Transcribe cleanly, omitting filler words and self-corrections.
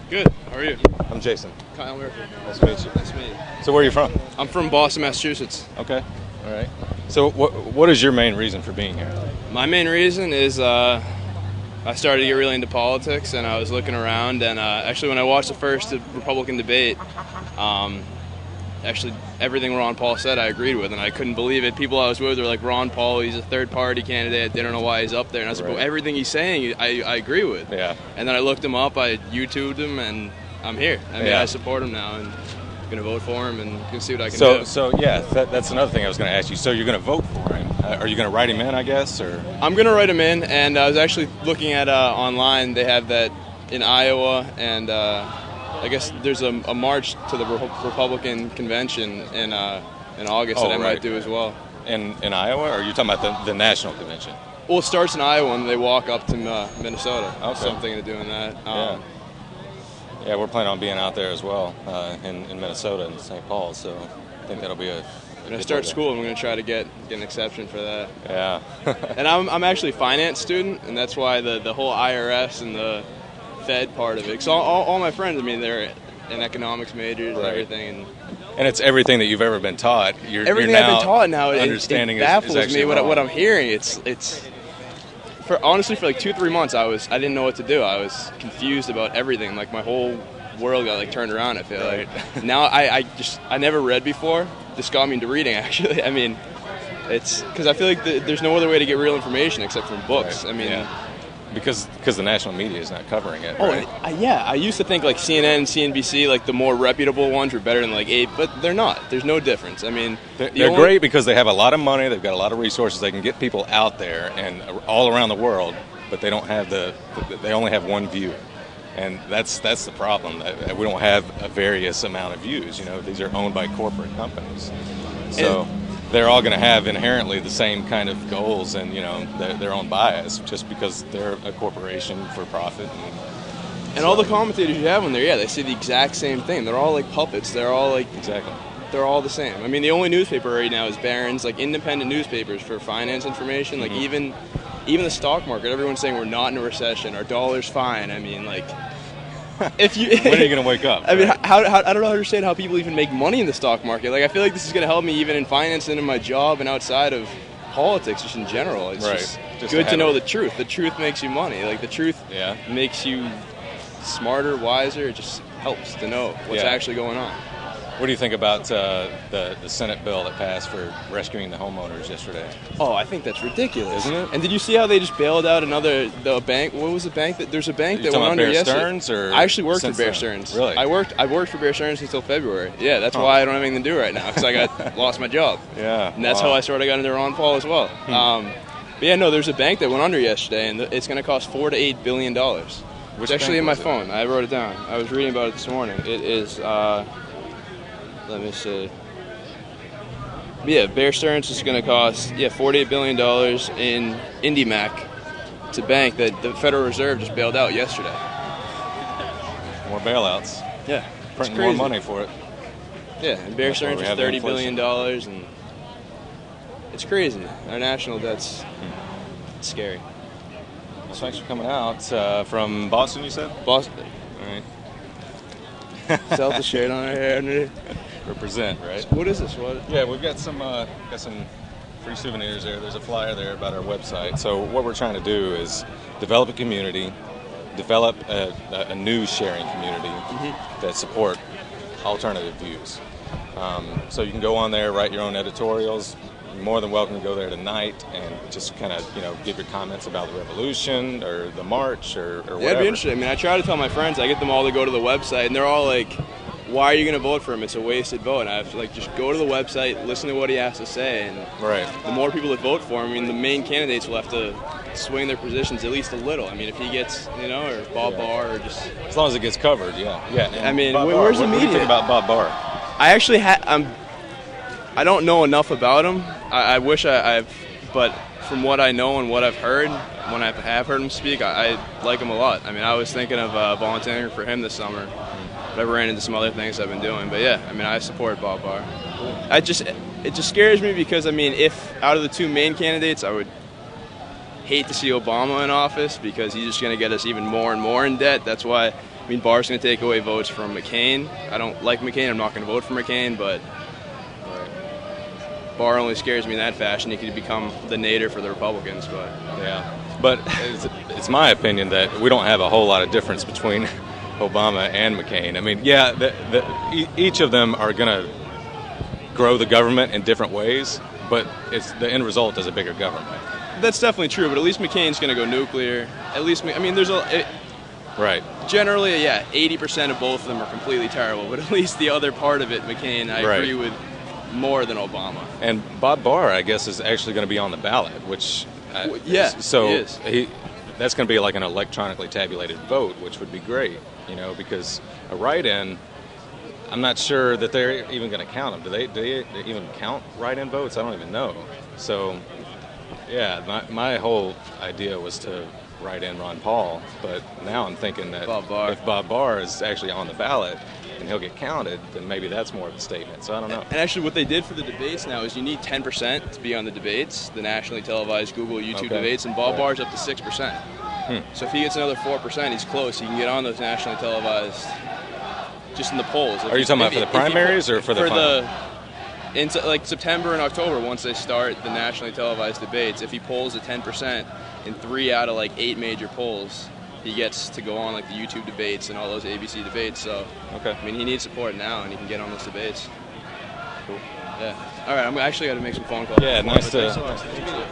Good. How are you? I'm Jason. Kyle Murphy. Nice to meet you. Nice to meet you. So where are you from? I'm from Boston, Massachusetts. Okay. All right. So what is your main reason for being here? My main reason is I started to get really into politics, and I was looking around, and actually when I watched the first Republican debate, actually everything Ron Paul said I agreed with, and I couldn't believe it. People I was with were like, Ron Paul, he's a third-party candidate. They don't know why he's up there. And I was like, well, everything he's saying, I agree with. Yeah. And then I looked him up, I YouTubed him, and I'm here. I mean, I support him now, and I'm going to vote for him, and can see what I can do. So yeah, that's another thing I was going to ask you. So you're going to vote for him. Are you going to write him in, I guess? Or I'm going to write him in, and I was actually looking at online. They have that in Iowa, and I guess there's a march to the Republican convention in August that I might do as well. In Iowa, or are you talking about the national convention? Well, it starts in Iowa, and they walk up to Minnesota. Okay. So I'm thinking of doing that. Yeah, we're planning on being out there as well in Minnesota and St. Paul, so I think that'll be a when I start school, I'm going to try to get an exception for that. Yeah. And I'm actually a finance student, and that's why the whole IRS and the Fed part of it. So all my friends, I mean, they're in economics majors and everything. And it's everything that you've ever been taught. Everything you're I've been taught now, understanding it baffles is me wrong. what I'm hearing. It's honestly for like 2-3 months I didn't know what to do. I was confused about everything. Like my whole world got like turned around. I feel like now I never read before. This got me into reading actually. I mean, it's because I feel like there's no other way to get real information except from books. I mean. Because the national media is not covering it. Oh, right? I used to think like CNN, CNBC, like the more reputable ones were better than like APE, but they're not. There's no difference. I mean, they're great because they have a lot of money. They've got a lot of resources. They can get people out there and all around the world, but they don't have they only have one view, and that's the problem. That we don't have a various amount of views. You know, these are owned by corporate companies, so. They're all going to have inherently the same kind of goals and, you know, their own bias just because they're a corporation for profit. And all the commentators you have on there, they say the exact same thing. They're all like puppets. They're all like... Exactly. They're all the same. I mean, the only newspaper right now is Barron's, like independent newspapers for finance information. Like even the stock market, everyone's saying we're not in a recession. Our dollar's fine. I mean, like... when are you going to wake up? I mean, how I don't understand how people even make money in the stock market. Like, I feel like this is going to help me even in finance and in my job and outside of politics, just in general. It's just good to know the truth. The truth makes you money. Like, the truth makes you smarter, wiser. It just helps to know what's actually going on. What do you think about the Senate bill that passed for rescuing the homeowners yesterday? Oh, I think that's ridiculous, isn't it? And did you see how they just bailed out the bank? What was the bank that? There's a bank that went under Bear yesterday. Stearns or I actually worked for Bear Stearns. Really? I worked for Bear Stearns until February. Yeah, that's why I don't have anything to do right now because I lost my job. Yeah, and that's how I sort of got into Ron Paul as well. But yeah, no, there's a bank that went under yesterday, and it's going to cost $4 to $8 billion. It's actually in my phone. I wrote it down. I was reading about it this morning. It is. Let me see. Yeah, Bear Stearns is going to cost $48 billion in IndyMac. It's a bank that the Federal Reserve just bailed out yesterday. More bailouts. Yeah, printing more money for it. Yeah, and Bear Stearns is $30 billion, and it's crazy. Our national debt's scary. Well, thanks for coming out from Boston. You said Boston. All right. Sell the shirt on our hair. Represent, right? What is this? What? Yeah, we've got some free souvenirs there. There's a flyer there about our website. So what we're trying to do is develop a community, develop a news sharing community that support alternative views. So you can go on there, write your own editorials. You're more than welcome to go there tonight and just kind of, give your comments about the revolution or the march or whatever. Yeah, it'd be interesting. I mean, I try to tell my friends, I get them all to go to the website, and they're all like, why are you going to vote for him? It's a wasted vote. And I have to, just go to the website, listen to what he has to say, and the more people that vote for him, I mean, the main candidates will have to swing their positions at least a little. I mean, if he gets, or Bob Barr, or just... As long as it gets covered, yeah. I mean, where's the media? What do you think about Bob Barr? I actually I don't know enough about him. I wish but from what I know and what I've heard, when I have heard him speak, I like him a lot. I mean, I was thinking of volunteering for him this summer. But I ran into some other things I've been doing. But yeah, I mean, I support Bob Barr. It just scares me because, I mean, if out of the two main candidates, I would hate to see Obama in office because he's just going to get us even more and more in debt. That's why I mean, Barr's going to take away votes from McCain. I don't like McCain. I'm not going to vote for McCain, but Barr only scares me in that fashion. He could become the Nader for the Republicans, but yeah. But it's my opinion that we don't have a whole lot of difference between Obama and McCain. I mean, yeah, each of them are going to grow the government in different ways, but it's the end result is a bigger government. That's definitely true. But at least McCain's going to go nuclear. At least, I mean, right. Generally, yeah, 80% of both of them are completely terrible, but at least the other part of it, McCain, I agree with more than Obama. And Bob Barr, I guess, is actually going to be on the ballot, which he is. That's going to be like an electronically tabulated vote, which would be great, because a write-in, I'm not sure that they're even going to count them. Do they even count write-in votes? I don't even know. So, yeah, my whole idea was to write in Ron Paul, but now I'm thinking that if Bob Barr is actually on the ballot and he'll get counted, then maybe that's more of a statement. So I don't know. And actually what they did for the debates now is you need 10% to be on the debates, the nationally televised Google, YouTube debates, and Bob Barr's up to 6%. So if he gets another 4%, he's close. He can get on those nationally televised just in the polls. Are you talking about for the primaries or for the final? Into like September and October, once they start the nationally televised debates, if he polls at 10% in 3 out of like 8 major polls, he gets to go on like the YouTube debates and all those ABC debates. So, I mean, he needs support now, and he can get on those debates. Cool. Yeah. All right, I'm actually got to make some phone calls. Yeah, nice to.